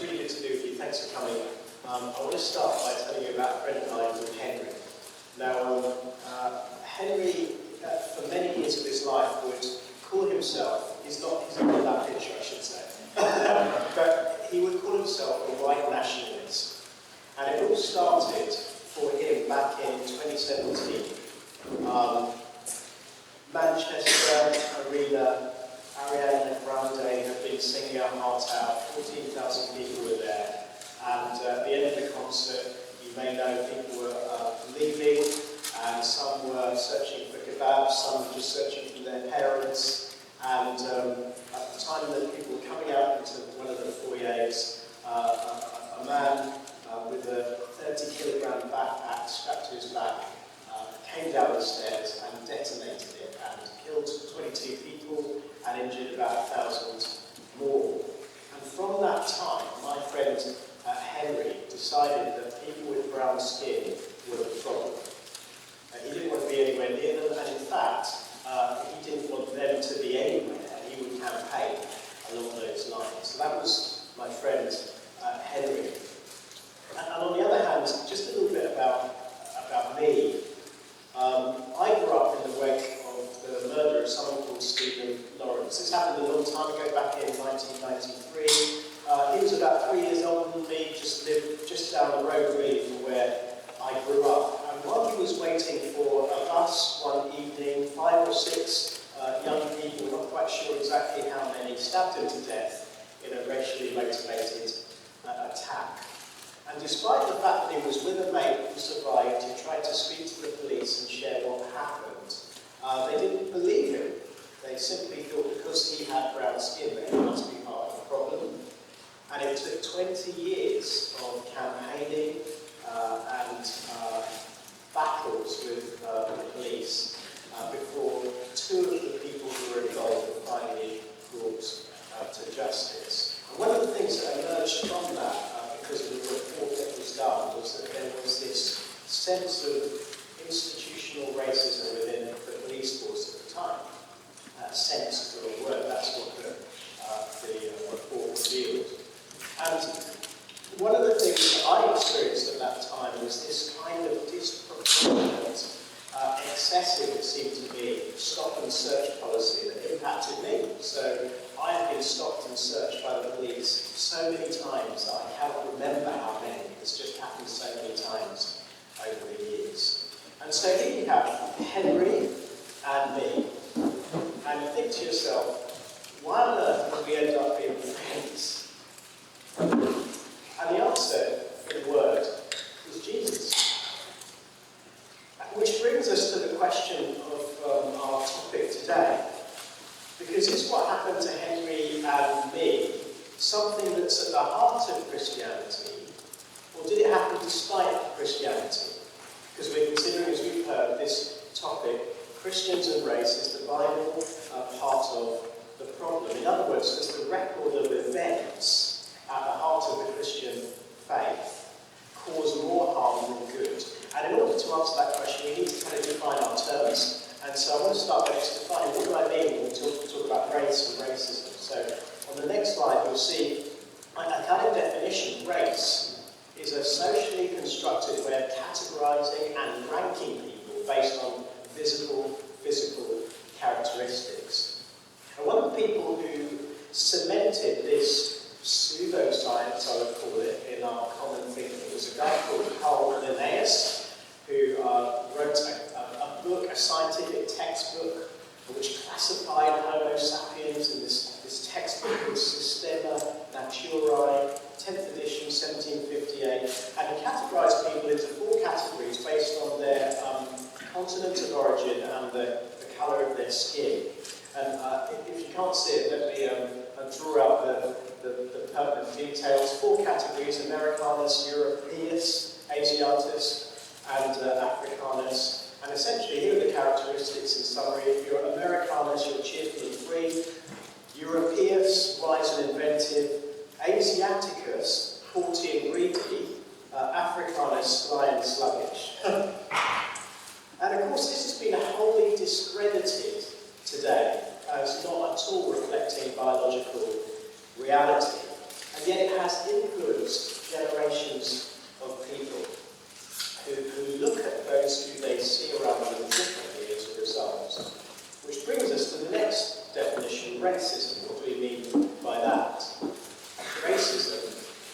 really good to be with you. Thanks for coming. I want to start by telling you about a friend of mine called Henry. Now, Henry, for many years of his life, would call himself, he's not in that picture, I should say, but he would call himself a white nationalist. And it all started for him back in 2017. Manchester Arena, Ariana Grande had been singing her heart out, 14,000 people were there, and at the end of the concert, you may know people were leaving, and some were searching for kebabs, some were just searching for their parents, and at the time that people were coming out into one of the foyers, a man with a 30-kilogram backpack strapped to his back came down the stairs and detonated it and killed 22 people and injured about 1,000 more. And from that time, my friend Henry decided that people with brown skin were the problem. He didn't want to be anywhere near them, and in fact, he didn't want them to be anywhere, and he would campaign along those lines. So that was my friend Henry. And on the other hand, just a little bit about me. I grew up in the wake of the murder of someone called Stephen Lawrence. This happened a long time ago, back in 1993. He was about 3 years older than me, just lived just down the road really from where I grew up. And while he was waiting for a bus one evening, 5 or 6 young people, not quite sure exactly how many, stabbed him to death in a racially motivated attack. And despite the fact that he was with a mate who survived, he tried to speak to the police and share what happened. They didn't believe him. They simply thought because he had brown skin that he must be part of the problem. And it took 20 years of campaigning and battles with the police before 2 of the people who were involved were finally brought to justice. And one of the things that emerged from that, because of the report that was done, was that there was this sense of institutional racism within the police force at the time. Sense for a word, that's what the report revealed. And one of the things that I experienced at that time was this kind of disproportionate, excessive, it seemed to be, stop and search policy that impacted me. So I have been stopped and searched by the police so many times that I cannot remember how many. It's just happened so many times over the years. And so here you have Henry and me. And you think to yourself, why on earth would we end up being friends? And the answer, in a word, is Jesus. Which brings us to the question of our topic today. Because is what happened to Henry and me something that's at the heart of Christianity, or did it happen despite Christianity? Because we're considering, as we've heard, this topic, Christians and race, is the Bible part of the problem? In other words, does the record of events at the heart of the Christian faith cause more harm than good? And in order to answer that question, we need to kind of define our terms. And so I want to start by just defining what do I mean when we talk about race and racism. So on the next slide, you'll see a kind of definition. Race is a socially constructed way of categorizing and ranking people based on physical characteristics. And one of the people who cemented this pseudoscience, I would call it, in our common thinking was a guy called Carl Linnaeus, who wrote a book, a scientific textbook, which classified Homo sapiens in this textbook called Systema Naturae, 10th edition, 1758, and he categorized people into 4 categories based on their continent of origin and the colour of their skin. And if you can't see it, let me draw out the pertinent details. 4 categories: Americanus, Europaeus, Asiatus, and Africanus. And essentially, here are the characteristics in summary. If you're Americanus, you're cheerful and free. Europaeus, wise and inventive. Asiaticus, haughty and greedy. Africanus, sly and sluggish. And of course, this has been wholly discredited today as not at all reflecting biological reality. And And yet it has influenced generations of people who look at those who they see around them differently as a result. Which brings us to the next definition, racism. What do we mean by that? Racism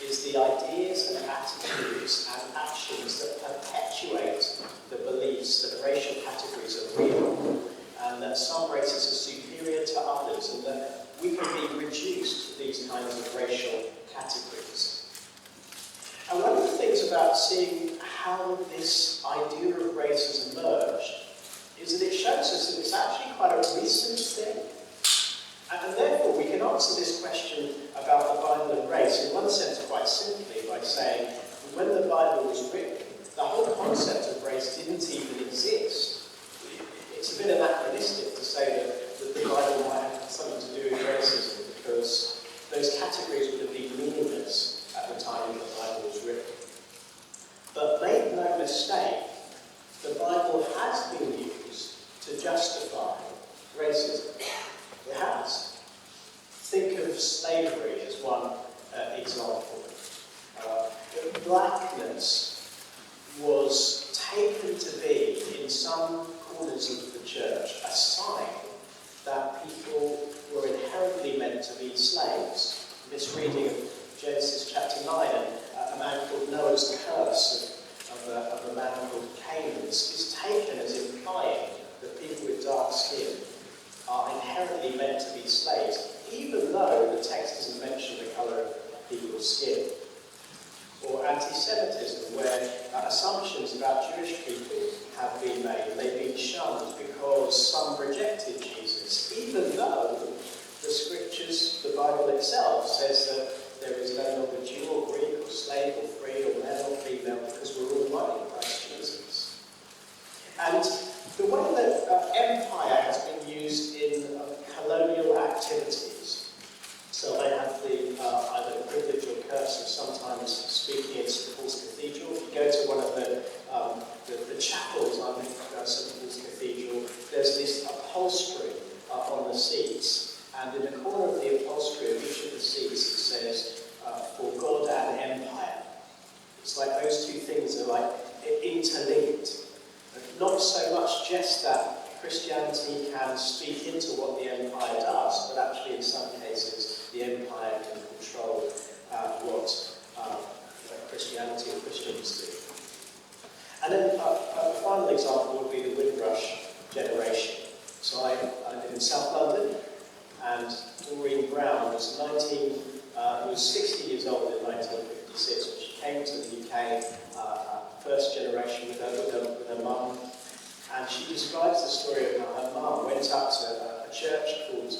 is the ideas and attitudes and actions that perpetuate the beliefs that racial categories are real, and that some races are superior to others, and that we can be reduced to these kinds of racial categories. And one of the things about seeing how this idea of race has emerged is that it shows us that it's actually quite a recent thing. And therefore we can answer this question about the Bible and race in one sense quite simply by saying when the Bible was written, the whole concept of race didn't even exist. It's a bit anachronistic to say that the Bible might have something to do with racism, because those categories would have been meaningless at the time the Bible was written. But make no mistake, the Bible has been used to justify racism. It has. Think of slavery as one example. Blackness was taken to be, in some corners of the church, a sign that people were inherently meant to be slaves. This reading of Genesis chapter 9, a man called Noah's curse of a man called Cain is taken as implying that people with dark skin are inherently meant to be slaves, even though the text doesn't mention the colour of people's skin. Or anti-Semitism, where assumptions about Jewish people have been made, and they've been shunned because some rejected Jesus, even though the scriptures, the Bible itself, says that there is no longer Jew or Greek or slave or free or male or female, because we're all one in Christ Jesus. And the way that empire has been used in colonial activities. So I have either the privilege or curse of sometimes speaking in St Paul's Cathedral. If you go to one of the chapels under St Paul's Cathedral, there's this upholstery on the seats. And in the corner of the upholstery of each of the seats it says, for God and empire. It's like those two things are like interlinked. Not so much just that Christianity can speak into what the empire does, but actually in some cases the empire can control what Christianity or Christians do. And then a final example would be the Windrush generation. So I live in South London, and Maureen Brown was 60 years old in 1956 when she came to the UK, first generation with her mum. And she describes the story of how her mum went up to a church called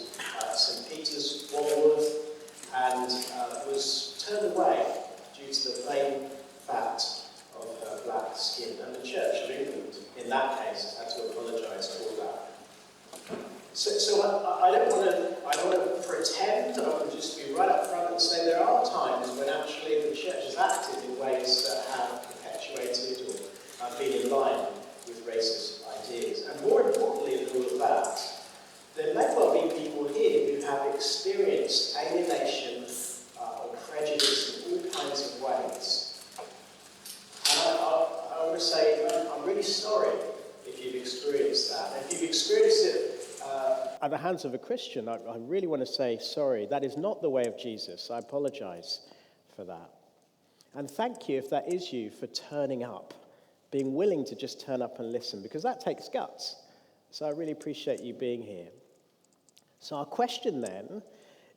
St Peter's, Walworth, and was turned away due to the plain fact of her black skin. And the Church of England, in that case, had to apologise for that. So I don't want to pretend. I want to just be right up front and say there are times when actually the Church has acted in ways that have perpetuated or been in line with racist ideas. And more importantly than all of that, there may well be people here who have experienced alienation or prejudice in all kinds of ways. And I want to say I'm really sorry if you've experienced that. And if you've experienced it at the hands of a Christian, I really want to say sorry. That is not the way of Jesus. I apologize for that. And thank you, if that is you, for turning up, being willing to just turn up and listen, because that takes guts. So I really appreciate you being here. So our question then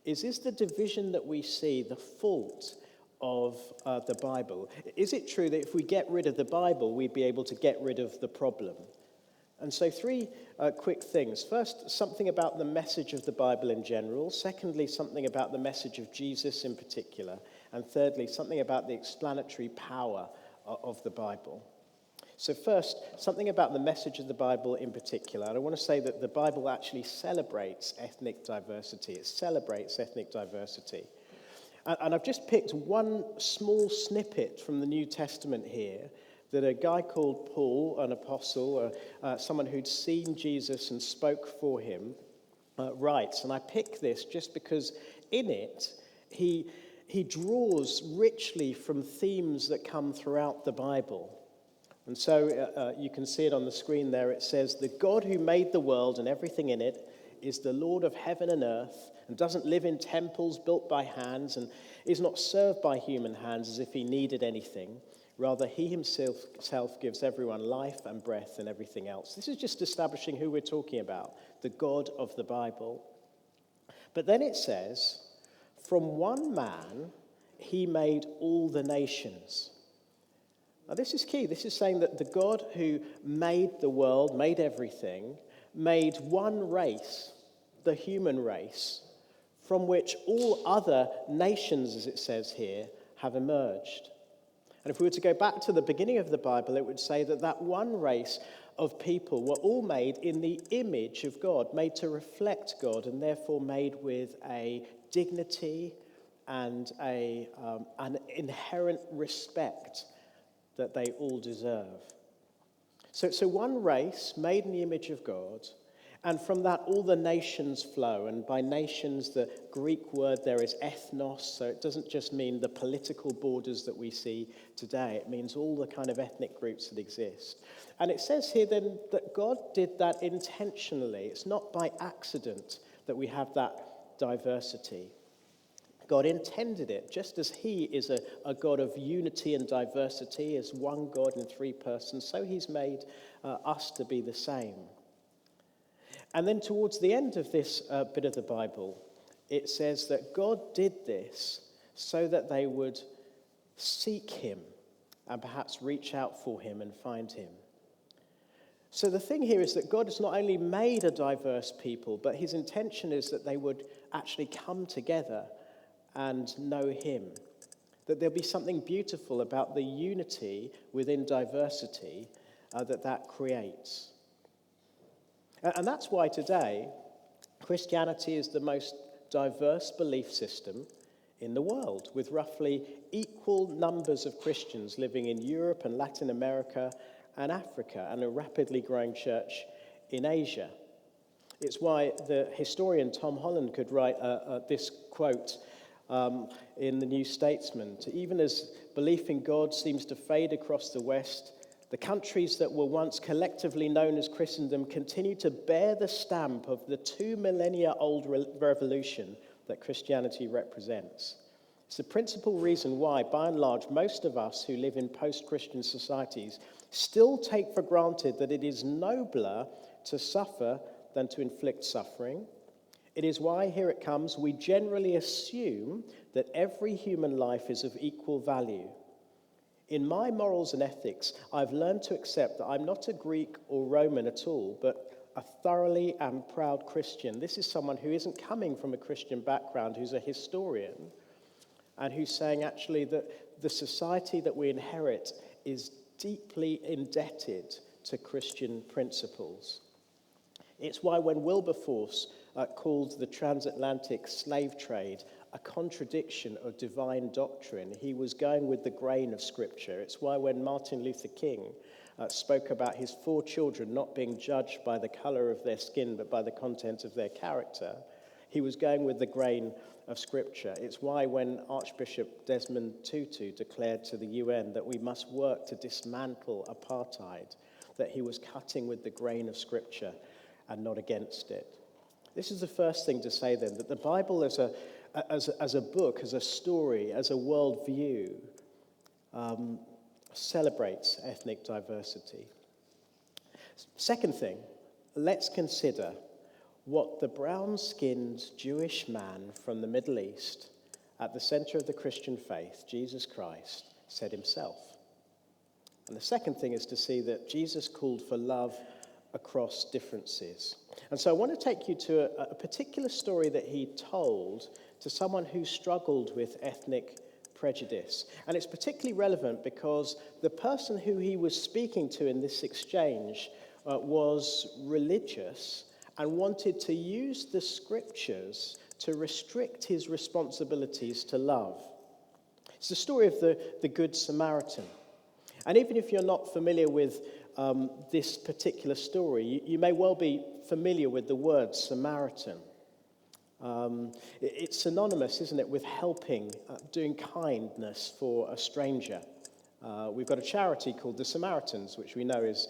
is the division that we see the fault of the Bible? Is it true that if we get rid of the Bible, we'd be able to get rid of the problem? And so three quick things. First, something about the message of the Bible in general. Secondly, something about the message of Jesus in particular. And thirdly, something about the explanatory power of the Bible. So first, something about the message of the Bible in particular. And I want to say that the Bible actually celebrates ethnic diversity. It celebrates ethnic diversity. And I've just picked one small snippet from the New Testament here that a guy called Paul, an apostle, someone who'd seen Jesus and spoke for him, writes. And I pick this just because in it, he he draws richly from themes that come throughout the Bible. And so you can see it on the screen there. It says, "The God who made the world and everything in it is the Lord of heaven and earth, and doesn't live in temples built by hands, and is not served by human hands as if he needed anything. Rather, he himself gives everyone life and breath and everything else." This is just establishing who we're talking about, the God of the Bible. But then it says, "From one man he made all the nations." Now this is key. This is saying that the God who made the world, made everything, made one race, the human race, from which all other nations, as it says here, have emerged. And if we were to go back to the beginning of the Bible, it would say that that one race of people were all made in the image of God, made to reflect God, and therefore made with a dignity and an inherent respect that they all deserve. So one race made in the image of God, and from that all the nations flow. And by nations, the Greek word there is ethnos, so it doesn't just mean the political borders that we see today. It means all the kind of ethnic groups that exist. And it says here then that God did that intentionally. It's not by accident that we have that diversity. God intended it, just as he is a God of unity and diversity, as one God in three persons, so he's made us to be the same. And then towards the end of this bit of the Bible, it says that God did this so that they would seek him and perhaps reach out for him and find him. So the thing here is that God has not only made a diverse people, but his intention is that they would actually come together and know him. That there'll be something beautiful about the unity within diversity that creates. And that's why today, Christianity is the most diverse belief system in the world, with roughly equal numbers of Christians living in Europe and Latin America and Africa, and a rapidly growing church in Asia. It's why the historian Tom Holland could write this quote in the New Statesman: "Even as belief in God seems to fade across the West, the countries that were once collectively known as Christendom continue to bear the stamp of the 2 millennia old revolution that Christianity represents. It's the principal reason why, by and large, most of us who live in post-Christian societies still take for granted that it is nobler to suffer than to inflict suffering. It is why, here it comes, we generally assume that every human life is of equal value. In my morals and ethics, I've learned to accept that I'm not a Greek or Roman at all, but a thoroughly and proud Christian." This is someone who isn't coming from a Christian background, who's a historian, and who's saying actually that the society that we inherit is deeply indebted to Christian principles. It's why when Wilberforce called the transatlantic slave trade a contradiction of divine doctrine, he was going with the grain of Scripture. It's why when Martin Luther King spoke about his 4 children not being judged by the color of their skin but by the content of their character, he was going with the grain of Scripture. It's why when Archbishop Desmond Tutu declared to the UN that we must work to dismantle apartheid, that he was cutting with the grain of Scripture and not against it. This is the first thing to say then, that the Bible as a book, as a story, as a worldview, celebrates ethnic diversity. Second thing, let's consider what the brown-skinned Jewish man from the Middle East, at the center of the Christian faith, Jesus Christ, said himself. And the second thing is to see that Jesus called for love across differences. And so I want to take you to a particular story that he told to someone who struggled with ethnic prejudice. And it's particularly relevant because the person who he was speaking to in this exchange was religious and wanted to use the Scriptures to restrict his responsibilities to love. It's the story of the Good Samaritan. And even if you're not familiar with this particular story, you may well be familiar with the word Samaritan. It's synonymous, isn't it, with helping, doing kindness for a stranger. We've got a charity called the Samaritans, which we know is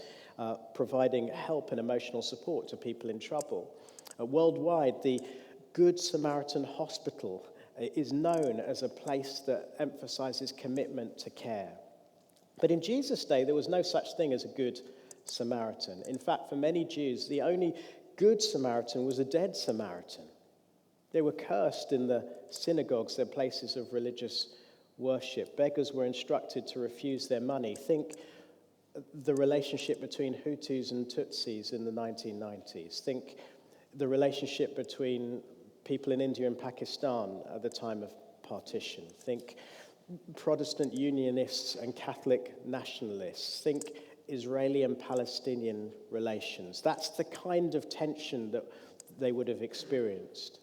providing help and emotional support to people in trouble. Worldwide, the Good Samaritan Hospital is known as a place that emphasizes commitment to care. But in Jesus' day, there was no such thing as a Good Samaritan. In fact, for many Jews, the only Good Samaritan was a dead Samaritan. They were cursed in the synagogues, their places of religious worship. Beggars were instructed to refuse their money. Think the relationship between Hutus and Tutsis in the 1990s. Think the relationship between people in India and Pakistan at the time of partition. Think Protestant Unionists and Catholic nationalists. Think Israeli and Palestinian relations. That's the kind of tension that they would have experienced.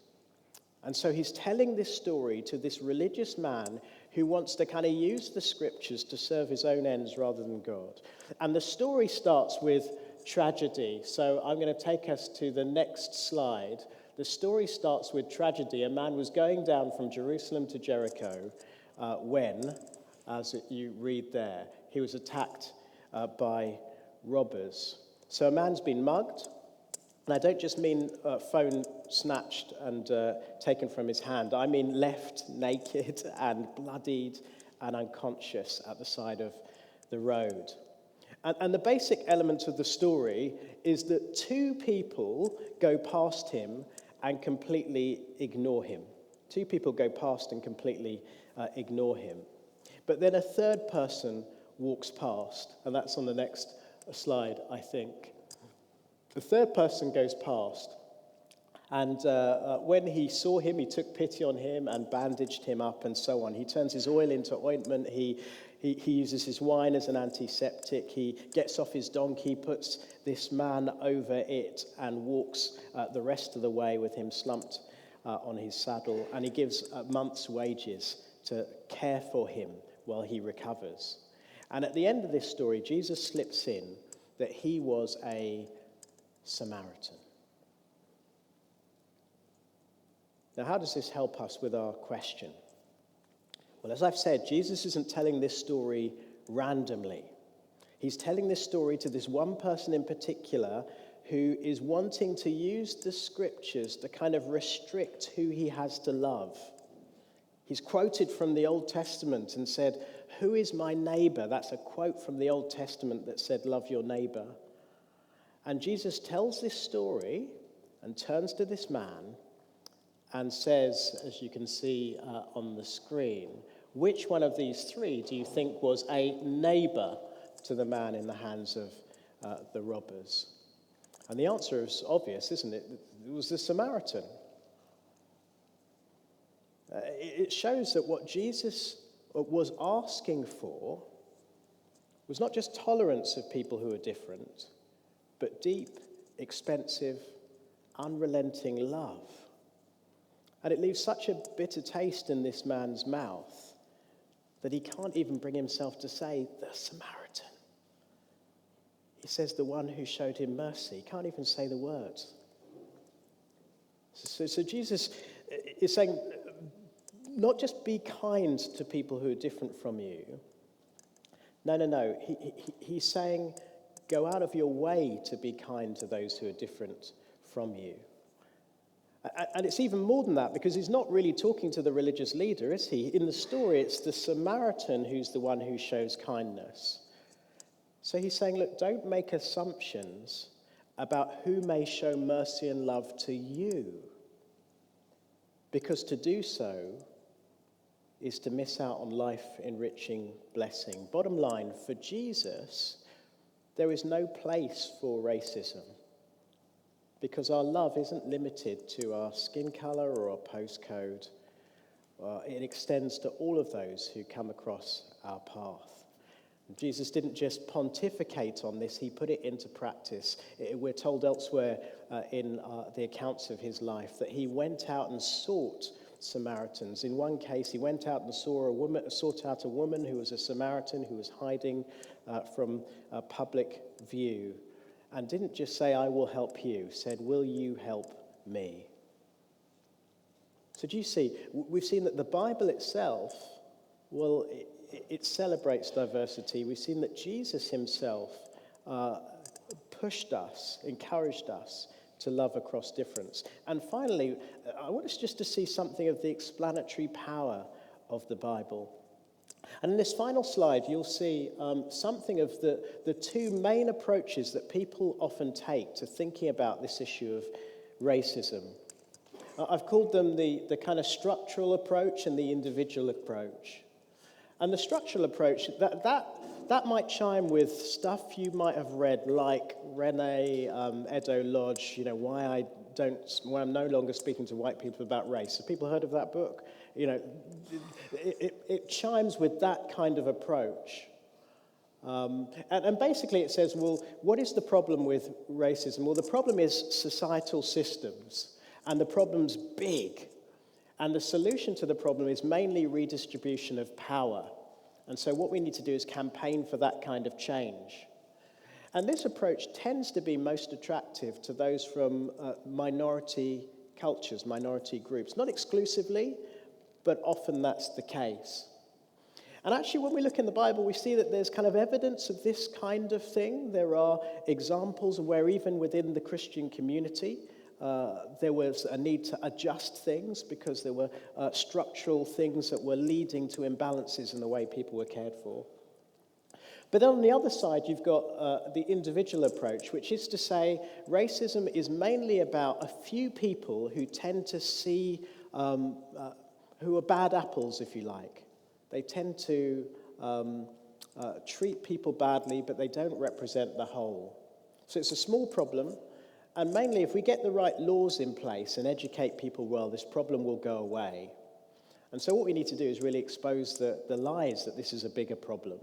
And so he's telling this story to this religious man who wants to kind of use the scriptures to serve his own ends rather than God. And the story starts with tragedy. So I'm going to take us to the next slide. The story starts with tragedy. A man was going down from Jerusalem to Jericho when, as you read there, he was attacked by robbers. So a man's been mugged. And I don't just mean phone snatched and taken from his hand. I mean left naked and bloodied and unconscious at the side of the road. And the basic element of the story is that two people go past him and completely ignore him. Two people go past and completely ignore him. But then a third person walks past, and that's on the next slide, I think. The third person goes past, and when he saw him, he took pity on him and bandaged him up and so on. He turns his oil into ointment. He uses his wine as an antiseptic. He gets off his donkey, puts this man over it, and walks the rest of the way with him slumped on his saddle. And he gives a month's wages to care for him while he recovers. And at the end of this story, Jesus slips in that he was a Samaritan. Now, how does this help us with our question? Well, as I've said, Jesus isn't telling this story randomly. He's telling this story to this one person in particular who is wanting to use the scriptures to kind of restrict who he has to love. He's quoted from the Old Testament and said, "Who is my neighbor?" That's a quote from the Old Testament that said, "Love your neighbor." And Jesus tells this story and turns to this man and says, as you can see on the screen, which one of these three do you think was a neighbor to the man in the hands of the robbers? And the answer is obvious, isn't it? It was the Samaritan. It shows that what Jesus was asking for was not just tolerance of people who are different, but deep, expensive, unrelenting love. And it leaves such a bitter taste in this man's mouth that he can't even bring himself to say, the Samaritan. He says, the one who showed him mercy. He can't even say the words. So Jesus is saying, not just be kind to people who are different from you. No. He's saying, go out of your way to be kind to those who are different from you. And it's even more than that, because he's not really talking to the religious leader, is he? In the story, it's the Samaritan who's the one who shows kindness. So he's saying, look, don't make assumptions about who may show mercy and love to you, because to do so is to miss out on life-enriching blessing. Bottom line, for Jesus, there is no place for racism, because our love isn't limited to our skin color or our postcode. It extends to all of those who come across our path. And Jesus didn't just pontificate on this, he put it into practice. We're told elsewhere in the accounts of his life that he went out and sought Samaritans. In one case, he went out and sought out a woman who was a Samaritan who was hiding from public view, and didn't just say, I will help you, said, will you help me? So do you see, we've seen that the Bible itself, well, it celebrates diversity. We've seen that Jesus himself pushed us, encouraged us to love across difference. And finally, I want us just to see something of the explanatory power of the Bible. And in this final slide, you'll see something of the two main approaches that people often take to thinking about this issue of racism. I've called them the kind of structural approach and the individual approach. And the structural approach, that might chime with stuff you might have read, like Rene Edo-Lodge, why I'm no longer speaking to white people about race. Have people heard of that book? It chimes with that kind of approach. And basically it says, well, what is the problem with racism? Well, the problem is societal systems, and the problem's big. And the solution to the problem is mainly redistribution of power. And so what we need to do is campaign for that kind of change. And this approach tends to be most attractive to those from minority cultures, minority groups. Not exclusively, but often that's the case. And actually, when we look in the Bible, we see that there's kind of evidence of this kind of thing. There are examples where even within the Christian community, there was a need to adjust things because there were structural things that were leading to imbalances in the way people were cared for. But then on the other side, you've got the individual approach, which is to say racism is mainly about a few people who tend to see, who are bad apples, if you like. They tend to treat people badly, but they don't represent the whole. So it's a small problem. And mainly, if we get the right laws in place and educate people well, this problem will go away. And so what we need to do is really expose the lies that this is a bigger problem.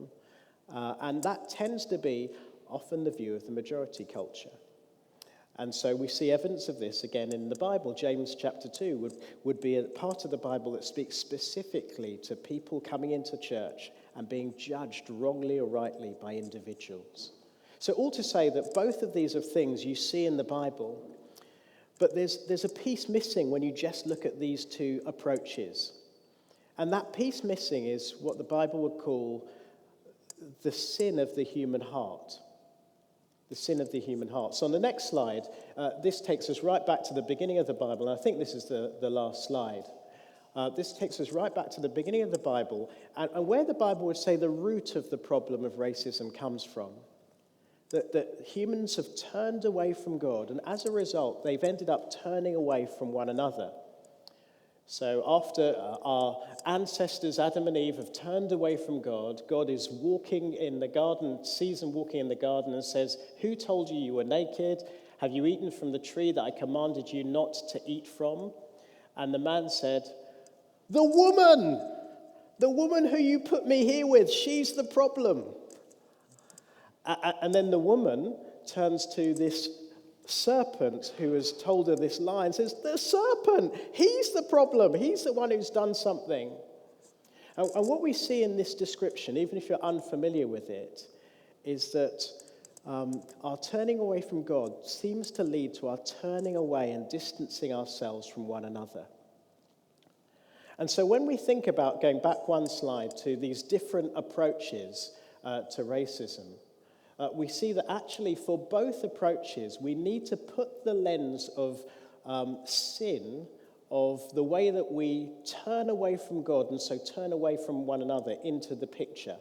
And that tends to be often the view of the majority culture. And so we see evidence of this again in the Bible. James chapter 2 would be a part of the Bible that speaks specifically to people coming into church and being judged wrongly or rightly by individuals. So all to say that both of these are things you see in the Bible, but there's a piece missing when you just look at these two approaches. And that piece missing is what the Bible would call the sin of the human heart. The sin of the human heart. So on the next slide, this takes us right back to the beginning of the Bible, and I think this is the last slide. This takes us right back to the beginning of the Bible, and where the Bible would say the root of the problem of racism comes from. That humans have turned away from God, and as a result, they've ended up turning away from one another. So after our ancestors, Adam and Eve, have turned away from God, God is walking in the garden, sees them walking in the garden and says, "Who told you were naked? Have you eaten from the tree that I commanded you not to eat from?" And the man said, the woman who you put me here with, she's the problem. And then the woman turns to this serpent who has told her this lie and says, the serpent, he's the problem. He's the one who's done something. And what we see in this description, even if you're unfamiliar with it, is that our turning away from God seems to lead to our turning away and distancing ourselves from one another. And so when we think about, going back one slide, to these different approaches to racism, we see that actually for both approaches, we need to put the lens of sin, of the way that we turn away from God and so turn away from one another into the picture.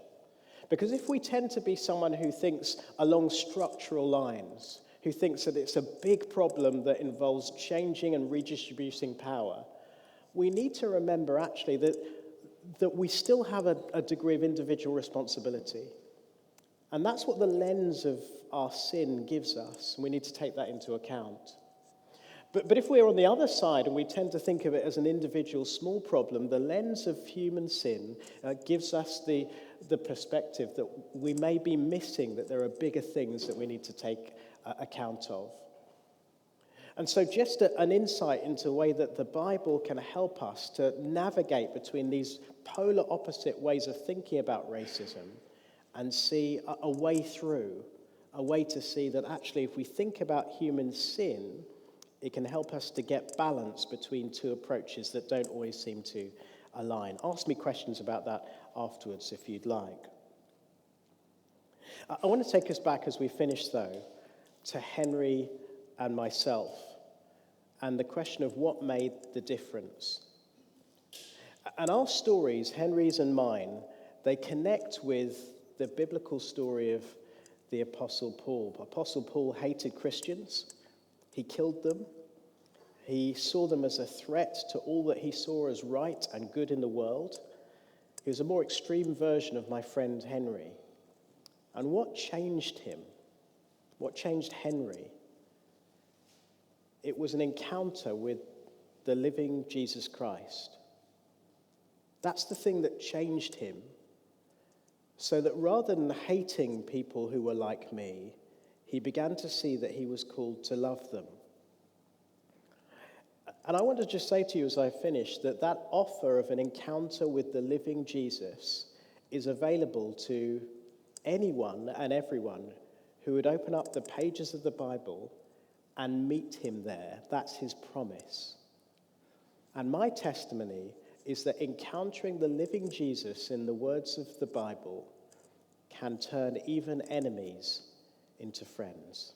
Because if we tend to be someone who thinks along structural lines, who thinks that it's a big problem that involves changing and redistributing power, we need to remember actually that we still have a degree of individual responsibility. And that's what the lens of our sin gives us, and we need to take that into account. But if we're on the other side and we tend to think of it as an individual small problem, the lens of human sin gives us the perspective that we may be missing, that there are bigger things that we need to take account of. And so just an insight into the way that the Bible can help us to navigate between these polar opposite ways of thinking about racism and see a way through, a way to see that actually if we think about human sin, It can help us to get balance between two approaches that don't always seem to align. Ask me questions about that afterwards if you'd like. I want to take us back as we finish, though, to Henry and myself and the question of what made the difference. And our stories, Henry's and mine, they connect with the biblical story of the Apostle Paul. Apostle Paul hated Christians. He killed them. He saw them as a threat to all that he saw as right and good in the world. He was a more extreme version of my friend Henry. And what changed him? What changed Henry? It was an encounter with the living Jesus Christ. That's the thing that changed him, so that rather than hating people who were like me, he began to see that he was called to love them. And I want to just say to you as I finish that that offer of an encounter with the living Jesus is available to anyone and everyone who would open up the pages of the Bible and meet him there. That's his promise. And my testimony is that encountering the living Jesus in the words of the Bible can turn even enemies into friends.